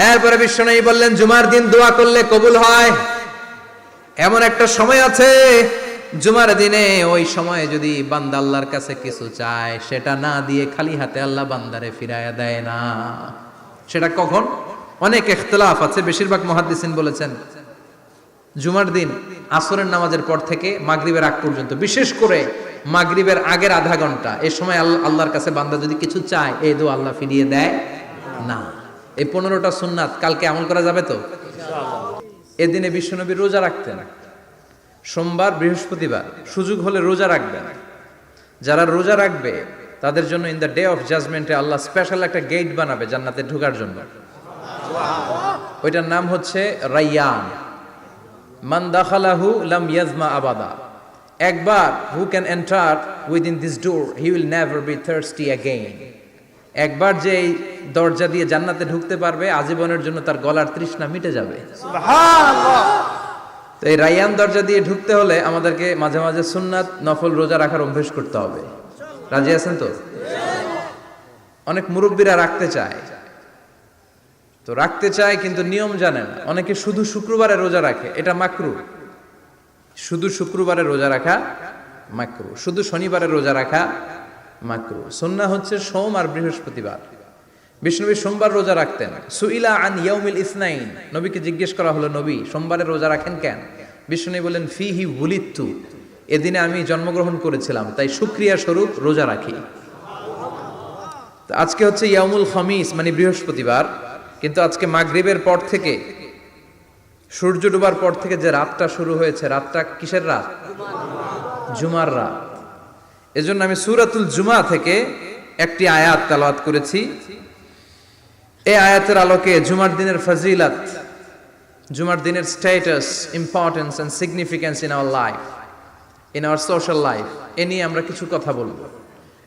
এরপরে বিশ্বনবী বললেন জুমার দিন দোয়া করলে কবুল হয়। এমন একটা সময় আছে জুমার দিনে, ওই সময়ে যদি বান্দা আল্লাহর কাছে কিছু চায়, সেটা না দিয়ে খালি হাতে আল্লাহ বান্দারে ফিরাইয়া দেয় না। সেটা কখন? অনেক ইখতিলাফ আছে, বেশিরভাগ মুহাদ্দিসিন বলেছেন জুমার দিন আসরের নামাজের পর থেকে মাগরিবের আগ পর্যন্ত, বিশেষ করে মাগরিবের আগের আধা ঘন্টা, এই সময় আল্লাহর কাছে বান্দা যদি কিছু চায়, এই দোয়া আল্লাহ ফিরিয়ে দেয় না। এই 15টা সুন্নাত কালকে আমল করা যাবে তো? এদিনে বিশ্বনবী রোজা রাখতেন, সোমবার বৃহস্পতিবার সুযোগ হলে রোজা রাখবেন। যারা রোজা রাখবে তাদের জন্য ইন দ্য ডে অফ জাজমেন্টে আল্লাহ স্পেশাল একটা গেট বানাবে জান্নাতে ঢোকার জন্য। ওইটার নাম হচ্ছে রাইয়ান। মান দাখালাহু লাম ইয়াজমা আবাদা। একবার who can enter within this door he will never be thirsty again. একবার যে এই দরজা দিয়ে জান্নাতে ঢুকতে পারবে, আজীবনের জন্য তার গলার তৃষ্ণা মিটে যাবে। সুবহানাল্লাহ। তো এই রাইয়ান দরজা দিয়ে ঢুকতে হলে আমাদেরকে মাঝে মাঝে সুন্নাত নফল রোজা রাখার অভ্যেস করতে হবে। রাজি আছেন তো? অনেক মুরব্বীরা রাখতে চায়, তো রাখতে চায় কিন্তু নিয়ম জানে না। অনেকে শুধু শুক্রবারে রোজা রাখে, এটা মাকরু। শুধু শুক্রবারে রোজা রাখা মাকরু, শুধু শনিবারে রোজা রাখা মাকরু। সুন্নাহ হচ্ছে সোম আর বৃহস্পতিবার। বিষ্ণুনবী সোমবার রোজা রাখতেন। সুইলা আন ইয়াউমিল ইসনাইন, নবীকে জিজ্ঞেস করা হলো, নবী সোমবারে রোজা রাখেন কেন? বিষ্ণুনবী বলেন ফিহি উলিদতু, এদিনে আমি জন্মগ্রহণ করেছিলাম, তাই শুকরিয়া স্বরূপ রোজা রাখি। তো আজকে হচ্ছে ইয়াউমুল খামিস, মানে বৃহস্পতিবার, কিন্তু আজকে মাগরিবের পর থেকে, সূর্য ডোবার পর থেকে যে রাতটা শুরু হয়েছে, রাতটা কিসের রাত? জুমার রাত। এজন্য আমি সূরাতুল জুমা থেকে একটি আয়াত তেলাওয়াত করেছি। এই আয়াতের আলোকে জুমার দিনের ফজিলত, জুমার দিনের status, importance and significance in our life, in our social life, এ নিয়ে আমরা কিছু কথা বলবো।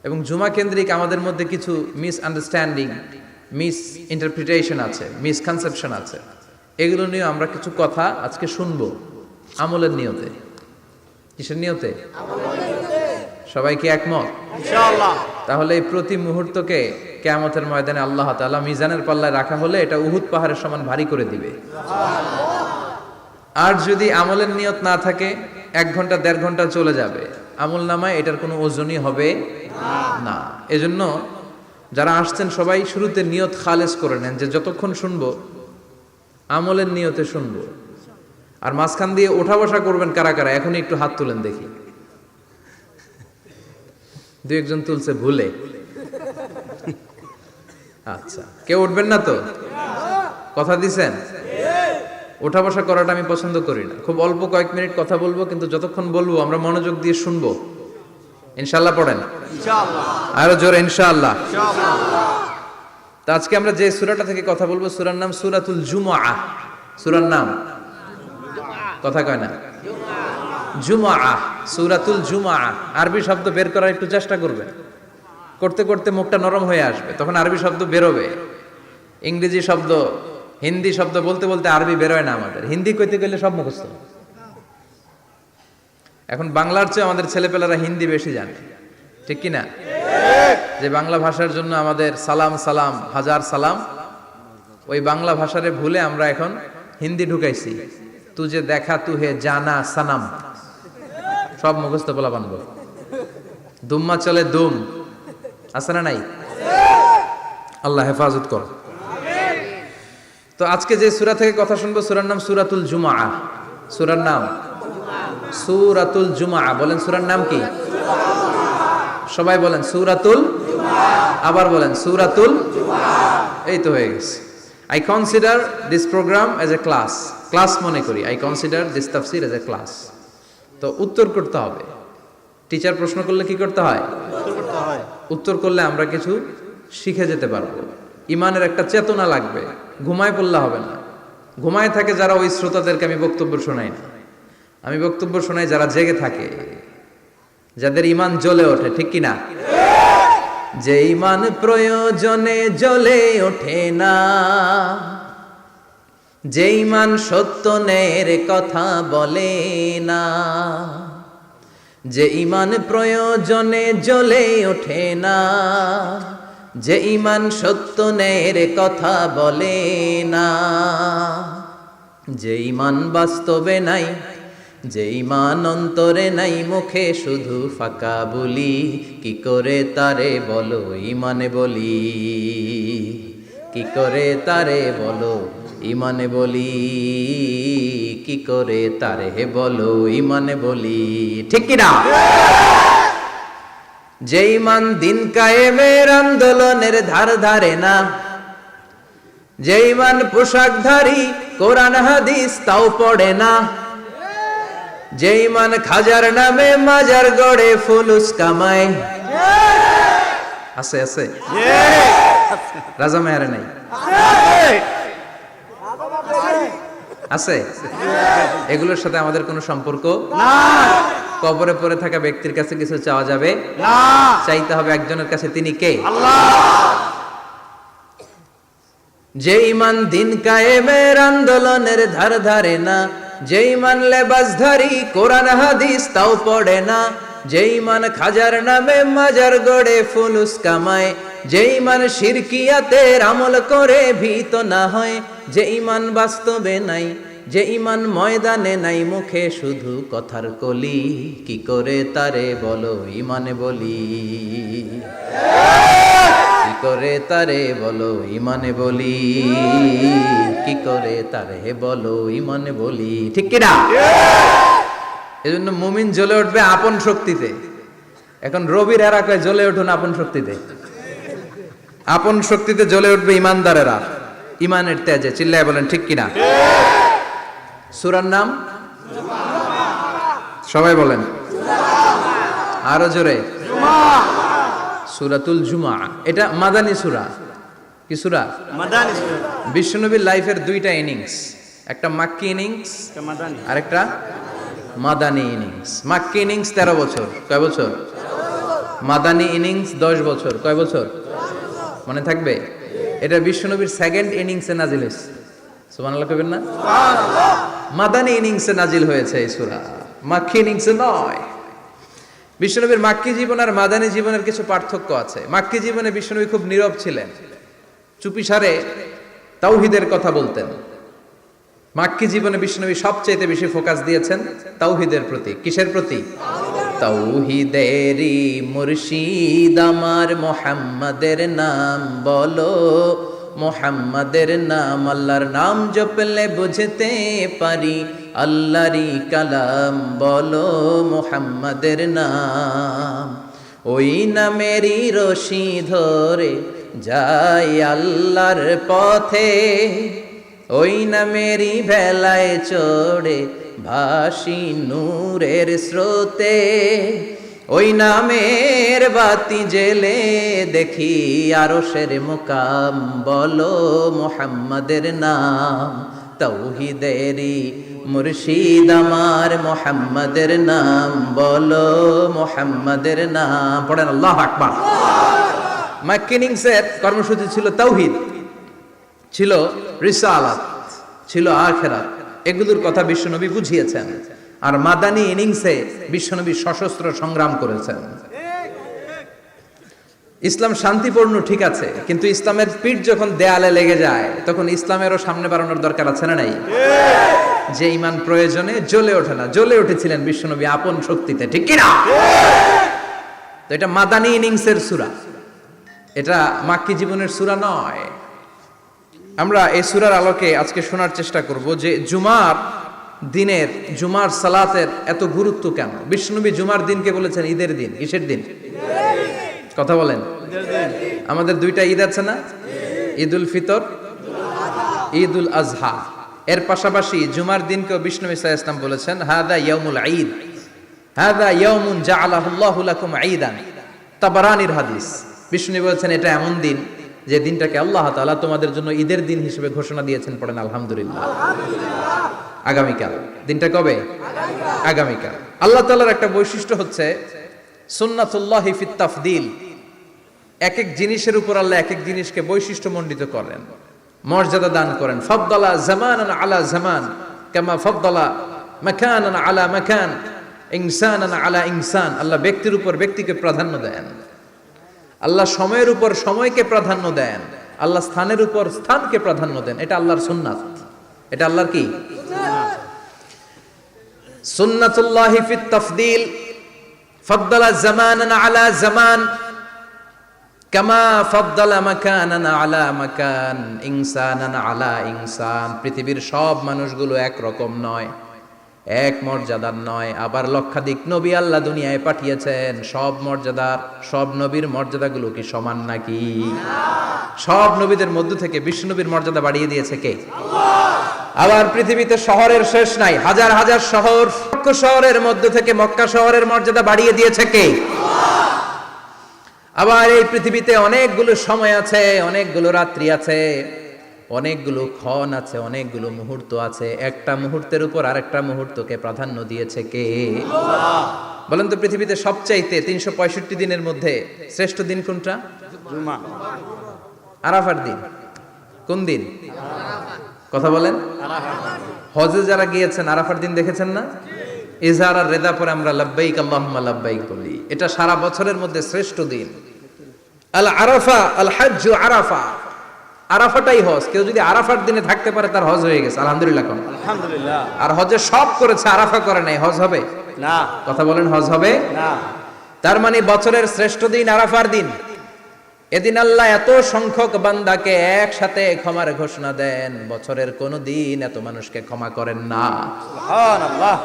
এবং জুমা কেন্দ্রিক আমাদের মধ্যে কিছু মিস আন্ডারস্ট্যান্ডিং, মিস ইন্টারপ্রিটেশন আছে, মিসকনসেপশন আছে, এগুলো নিয়ে আমরা কিছু কথা আজকে শুনবো আমলের নিয়তে। কিসের নিয়তে? সবাই কি একমত? ইনশাআল্লাহ। তাহলে এই প্রতি মুহূর্তকে কিয়ামতের ময়দানে আল্লাহ তাআলা মিজানের পাল্লায় রাখা হলে এটা উহুদ পাহাড়ের সমান ভারী করে দিবে। আর যদি আমলের নিয়ত না থাকে, 1 ঘন্টা 1.5 ঘন্টা চলে যাবে, আমল নামায় এটার কোনো ওজনই হবে না। এজন্য যারা আসছেন সবাই শুরুতে নিয়ত খালেস করে নেন, যে যতক্ষণ শুনবো আমলের নিয়তে শুনবো। আর মাঝখান দিয়ে ওঠা বসা করবেন কারা কারা, এখনই একটু হাত তুলেন দেখি। 2-1 তুলছে ভুলে। আচ্ছা, কেউ উঠবেন না তো? কথা দিছেন? ওঠা বসা করাটা আমি পছন্দ করি না। খুব অল্প কয়েক মিনিট কথা বলবো, কিন্তু যতক্ষণ বলবো আমরা মনোযোগ দিয়ে শুনবো। ইনশাআল্লাহ পড়েন। ইনশাআল্লাহ। আরো জোরে ইনশাআল্লাহ। ইনশাআল্লাহ। তো আজকে আমরা যে সূরাটা থেকে কথা বলবো, সূরার নাম সূরাতুল জুমআহ। সূরার নাম কথা কয় না? জুমআহ, সূরাতুল জুমআহ। আরবি শব্দ বের করার একটু চেষ্টা করবেন, করতে করতে মুখটা নরম হয়ে আসবে, তখন আরবি শব্দ বেরোবে। ইংরেজি শব্দ, হিন্দি শব্দ বলতে বলতে আরবি বেরোয় না আমাদের। হিন্দি কইতে গেলে সব মুখস্থ। এখন বাংলার চেয়ে আমাদের ছেলেপেলারা হিন্দি বেশি জানে, ঠিক কি না? যে বাংলা ভাষার জন্য আমাদের সালাম সালাম হাজার সালাম, ওই বাংলা ভাষারে ভুলে আমরা এখন হিন্দি ঢুকাইছি। তুজে দেখা তুহে জানা সানাম, সব মুখস্থ বলা বানবো। দুম্মা চলে দুম, আছে না নাই? আল্লাহ হেফাজত কর। তো আজকে যে সূরা থেকে কথা শুনবো, সূরার নাম সূরাতুল জুমআহ। সূরার নাম সূরাতুল জুমআহ। বলেন সূরার নাম কি? সবাই বলেন সূরাতুল জুমআহ। আবার বলেন সূরাতুল জুমআহ। এই তো হয়ে গেছে। I consider this program as a class. Class মনে করি। I consider this tafsir as a class. তো উত্তর করতে হবে। টিচার প্রশ্ন করলে কি করতে হয়? উত্তর করলে আমরা কিছু শিখে যেতে পারবো। ইমানের একটা চেতনা লাগবে। ঘুমায় পড়লে হবে না। ঘুমায় থাকে যারা, ওই শ্রোতাদেরকে আমি বক্তব্য শোনাই না। আমি বক্তব্য শোনাই যারা জেগে থাকে, যাদের ইমান জ্বলে ওঠে, ঠিক কি না? যে ইমান প্রয়োজনে জ্বলে ওঠে না, যে ইমান সত্য ন্যায়ের কথা বলে না, যে ইমান প্রয়োজনে জ্বলে ওঠে না, যে ঈমান সত্য ন্যায়ের কথা বলে না, যে ঈমান বাস্তবে নাই, যে ঈমান অন্তরে নাই, মুখে শুধু ফাঁকা বলি, কি করে তারে বলো ঈমানে বলি, কি করে তারে বলো ঈমানে বলি, কি করে তারে বলো ঈমানে বলি, ঠিক কি না? যে ঈমান দিন কায়েমের আন্দোলনের ধার ধারে না, যে ঈমান পোশাকধারী কোরআন হাদিস তাও পড়ে না, যে ঈমান খাজার নামে মাজার গড়ে ফুলুস কামায়, আছে আছে রাজা মেয়ারে নাই আছে, এগুলোর সাথে আমাদের কোনো সম্পর্ক না। কবরে পড়ে থাকা ব্যক্তির কাছে কিছু চাওয়া যাবে না, চাইতে হবে একজনের কাছে, তিনি কে? আল্লাহ। যে ঈমান দিন কায়েমের আন্দোলনের ধার ধারে না, যে ঈমান লেবাসধারী কোরআন হাদিস তাও পড়ে না, যে ঈমান খাজার নামে মাজার গড়ে ফুলুস কামায়, যে ঈমান শিরকিয়াতের আমল করে ভীত না হয়, যে ঈমান বাস্তবে নাই, যে ঈমান ময়দানে নাই, মুখে শুধু কথার কলি, কি করে তারে বলো ঈমানে বলি, কি করে তারে বলো ঈমানে বলি, কি করে তারে বলো ঈমানে বলি, ঠিক কি না? এজন্য মুমিন জ্বলে উঠবে আপন শক্তিতে। এখন রবির এরা কয় জ্বলে উঠুন আপন শক্তিতে, আপন শক্তিতে জ্বলে উঠবে ইমানদারেরা ইমানের তেজে। চিল্লায় বলেন ঠিক কিনা? সূরার নাম সবাই বলেন আরো জোরে, সূরাতুল জুমআ। এটা মাদানী সূরা। কি সূরা? মাদানী সূরা। বিশ্বনবীর লাইফের দুইটা ইনিংস, একটা মাক্কি ইনিংস আর একটা মাদানী ইনিংস। মাক্কি ইনিংস 13 বছর, কয় বছর? মাদানী ইনিংস 10 বছর, কয় বছর? মনে থাকবে? এটা বিশ্বনবীর সেকেন্ড ইনিংসে নাজিল হয়েছে। সুবহানাল্লাহ কইবেন না? সুবহানাল্লাহ। মাদানী ইনিংসে নাজিল হয়েছে এই সূরা, মাক্কি ইনিংসে নয়। বিশ্বনবীর মাক্কি জীবন আর মাদানী জীবনের কিছু পার্থক্য আছে। মাক্কি জীবনে বিশ্বনবী খুব নীরব ছিলেন, চুপিসারে তাওহীদের কথা বলতেন। মাক্কি জীবনে বিশ্বনবী সবচেয়ে বেশি ফোকাস দিয়েছেন তাওহীদের প্রতি। কিসের প্রতি? তাওহীদেরই মুর্শিদ আমার মুহাম্মাদের নাম বলো, মুহাম্মাদের নাম, আল্লাহর নাম জপলে বুঝতে পারি আল্লাহরই কালাম বলো, মুহাম্মাদের নাম। ওই নামেরই রশি ধরে যাই আল্লাহর পথে, ওই নামেরই ভেলায় চড়ে ভাসি নূরের স্রোতে, ওই নামের বাতি জেলে দেখি আরশের মুকাম বলো, মুহাম্মাদের নাম। তাওহীদেরই মুর্শিদ আমার মুহাম্মাদের নাম বলো, মুহাম্মাদের নাম। পড়েন আল্লাহু আকবার। মাক্কি ইনিংসের কর্মসূচি ছিল তাওহীদ, ছিল রিসালাত, ছিল আখিরাত, এগুলোর কথা বিশ্বনবী বুঝিয়েছেন। আর মাদানী ইনিংসে বিশ্বনবী সশস্ত্র সংগ্রাম করেছেন। ইসলাম শান্তিপূর্ণ ঠিক আছে, কিন্তু ইসলামের পিঠ যখন দেয়ালে লেগে যায় তখন ইসলামেরও সামনে বাড়ানোর দরকার আছে না নাই? যে ঈমান প্রয়োজনে জ্বলে ওঠে না, জ্বলে উঠেছিলেন বিশ্বনবী আপন শক্তিতে, ঠিক কি না? তো এটা মাদানী ইনিংসের সূরা, এটা মাক্কি জীবনের সূরা নয়। আমরা এই সূরার আলোকে আজকে শোনার চেষ্টা করব যে জুমার দিনের, জুমার সালাতের এত গুরুত্ব কেন। বিশ্বনবী জুমার দিনকে বলেছেন ঈদের দিন। কিসের দিন? কথা বলেন। আমাদের দুইটা ঈদ আছে না? ঈদুল ফিতর, ঈদুল আজহা। এর পাশাপাশি জুমার দিনকেও বিশ্বনবী সাল্লাল্লাহু আলাইহি ওয়াসাল্লাম বলেছেন হাদা ইয়াউমুল ঈদ, হাদা ইয়াউমুন জাআলাহুল্লাহু লাকুম ঈদান। তাবারানির হাদিস। বিশ্বনবী বলেছেন এটা এমন দিন যে দিনটাকে আল্লাহ তাআলা তোমাদের জন্য ঈদের দিন হিসেবে ঘোষণা দিয়েছেন। পড়েন আলহামদুলিল্লাহ। আগামীকাল। দিনটা কবে? আগামীকাল। আল্লাহ তাআলার একটা বৈশিষ্ট্য হচ্ছে সুন্নাতুল্লাহি ফিত তাফদিল। এক এক জিনিসের উপর আল্লাহ এক এক জিনিসকে বৈশিষ্ট্যমণ্ডিত করেন, মর্যাদা দান করেন। ফাদ্দালা জামানান আলা জামান কামা ফাদ্দালা মাকানান আলা মাকান, ইনসানান আলা ইনসান। আল্লাহ ব্যক্তির উপর ব্যক্তিকে প্রাধান্য দেন। আল্লাহ সময়ের উপর সময়কে প্রাধান্য দেন, আল্লাহ স্থানের উপর স্থানকে প্রাধান্য দেন। এটা আল্লাহর সুন্নাত। এটা আল্লাহর কি সুন্নাতুল্লাহি ফিত তাফদীল, ফাদ্দালা জামানান আলা জামান কামা ফাদ্দালা মাকানান আলা মাকান, ইনসানান আলা ইনসান। পৃথিবীর সব মানুষগুলো এক রকম নয়, এক মর্যাদার নয়। আবার লক্ষাধিক নবী আল্লাহ দুনিয়ায় পাঠিয়েছেন, সব মর্যাদার, সব নবীর মর্যাদাগুলো কি সমান নাকি? সব নবীদের মধ্য থেকে বিশ্ব নবীর মর্যাদা বাড়িয়ে দিয়েছে কে? আবার পৃথিবীতে শহরের শেষ নাই, হাজার হাজার শহর, শহরের মধ্য থেকে মক্কা শহরের মর্যাদা বাড়িয়ে দিয়েছে কে? আবার এই পৃথিবীতে অনেকগুলো সময় আছে, অনেকগুলো রাত্রি আছে, অনেকগুলো ক্ষণ আছে, অনেকগুলো মুহূর্ত আছে। একটা মুহূর্তের উপর আরেকটা মুহূর্তকে প্রাধান্য দিয়েছে কে? বলেন তো, পৃথিবীতে সবচাইতে 365 দিনের মধ্যে শ্রেষ্ঠ দিন কোনটা? জুমা। আরাফার দিন। কোন দিন? কথা বলেন। হজে যারা গিয়েছেন আরাফার দিন দেখেছেন না? ইজহার আর রেদা পরে আমরা লাব্বাইক আল্লাহুম্মা লাব্বাইক বলি। এটা সারা বছরের মধ্যে শ্রেষ্ঠ দিন। আল আরাফা, আল হজ্জ আরাফা। আরাফাটাই হজ। কেউ যদি আরাফার দিনে থাকতে পারে তার হজ হয়ে গেছে। আলহামদুলিল্লাহ কোন? আলহামদুলিল্লাহ। আর হজে সব করেছে, আরাফা করে নাই, হজ হবে না। কথা বলেন, হজ হবে না। তার মানে বছরের শ্রেষ্ঠ দিন আরাফার দিন। এদিন আল্লাহ এত সংখ্যক বান্দাকে একসাথে ক্ষমার ঘোষণা দেন, বছরের কোন দিন এত মানুষকে ক্ষমা করেন না। সুবহানাল্লাহ।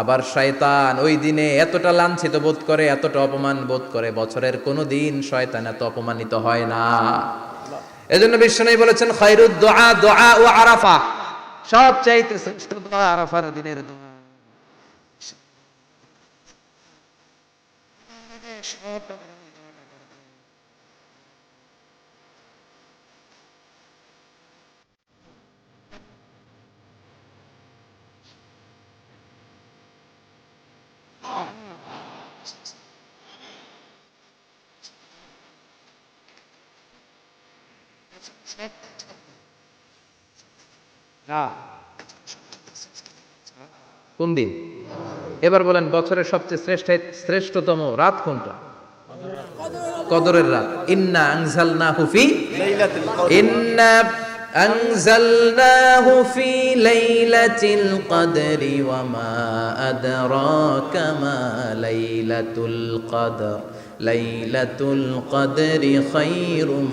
আবার শয়তান ওই দিনে এতটা লাঞ্ছিত বোধ করে, এতটা অপমান বোধ করে, বছরের কোন দিন শয়তান এত অপমানিত হয় না। এজন্য বিশ্বনবী বলেছেন, খায়রুদ দুআ দুআ ও আরাফা। সবচাইতে শ্রেষ্ঠ দোয়া আরাফার দিনের দোয়া। কোন দিন? এবার বলেন, বছরের সবচেয়ে শ্রেষ্ঠতম রাত কোনটা? কদরের রাত। ইন্না আনজালনাহু ফি লাইলাতিল কদর। ইন্না আনজালনাহু ফি লাইলাতিল কদরি ওয়া মা আদরাকা মা লাইলাতুল কদর। লাইলাতুল কদরি খায়রুম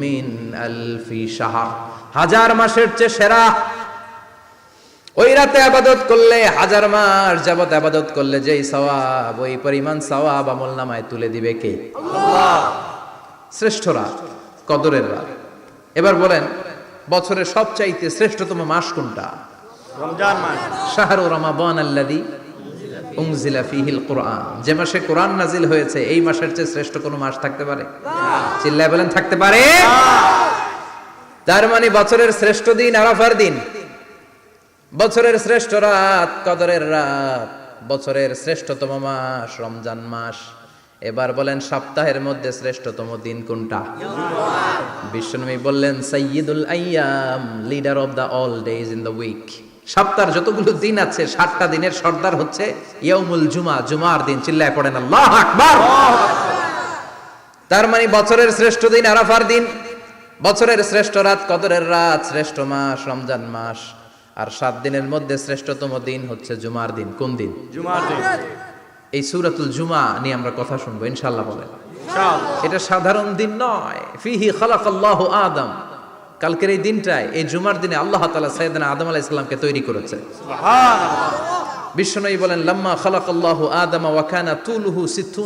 মিন আলফি শাহর। হাজার মাসের চেয়ে সেরা। ওই রাতে ইবাদত করলে, হাজার মাস যাবত ইবাদত করলে যেই সওয়াব, ওই পরিমাণ সওয়াব আমলনামায় তুলে দিবে কে? আল্লাহ। শ্রেষ্ঠ রাত, কদরের রাত। এবার বলেন, বছরের সবচাইতে শ্রেষ্ঠতম মাস কোনটা? রমজান মাস। শাহরু রমাদান আল্লাযী উনজিলা ফীহিল কুরআন। যে মাসে কোরআন নাজিল হয়েছে, এই মাসের চেয়ে শ্রেষ্ঠ কোনো মাস থাকতে পারে? চিল্লায় বলেন, থাকতে পারে? তার মানে বছরের শ্রেষ্ঠ দিন আরাফার দিন, বছরের শ্রেষ্ঠ রাত কদরের রাত, বছরের শ্রেষ্ঠতম মাস রমজান মাস। এবার বলেন, সপ্তাহের মধ্যে শ্রেষ্ঠতম দিন কোনটা? বিশ্বনবী বললেন, সাইয়্যিদুল আইয়াম, leader of the all days in the week. সপ্তাহের যতগুলো দিন আছে, 7টা দিনের সর্দার হচ্ছে ইয়াউমুল জুমা, জুমার দিন। চিল্লায় পড়েন আল্লাহু আকবার। তার মানে বছরের শ্রেষ্ঠ দিন আরাফার দিন, বছরের শ্রেষ্ঠ রাত কদরের রাত, শ্রেষ্ঠ মাস রমজান মাস। আর 7 দিনের মধ্যে শ্রেষ্ঠতম দিন হচ্ছে জুমার দিন। কোন দিন? জুমার দিন। এই সূরাতুল জুমা নিয়ে আমরা কথা শুনবো ইনশাআল্লাহ। বলেন ইনশাআল্লাহ। এটা সাধারণ দিন নয়। ফিহি খালাকাল্লাহু আদম। কালকের এই দিনটায়, এই জুমার দিনে আল্লাহ তাআলা সাইয়েদনা আদম আলাইহিস সালামকে তৈরি করেছে। সুবহানাল্লাহ। বিশ্বনবী বলেন, লাম্মা খালাকাল্লাহু আদম ওয়া কানা তুলুহু 60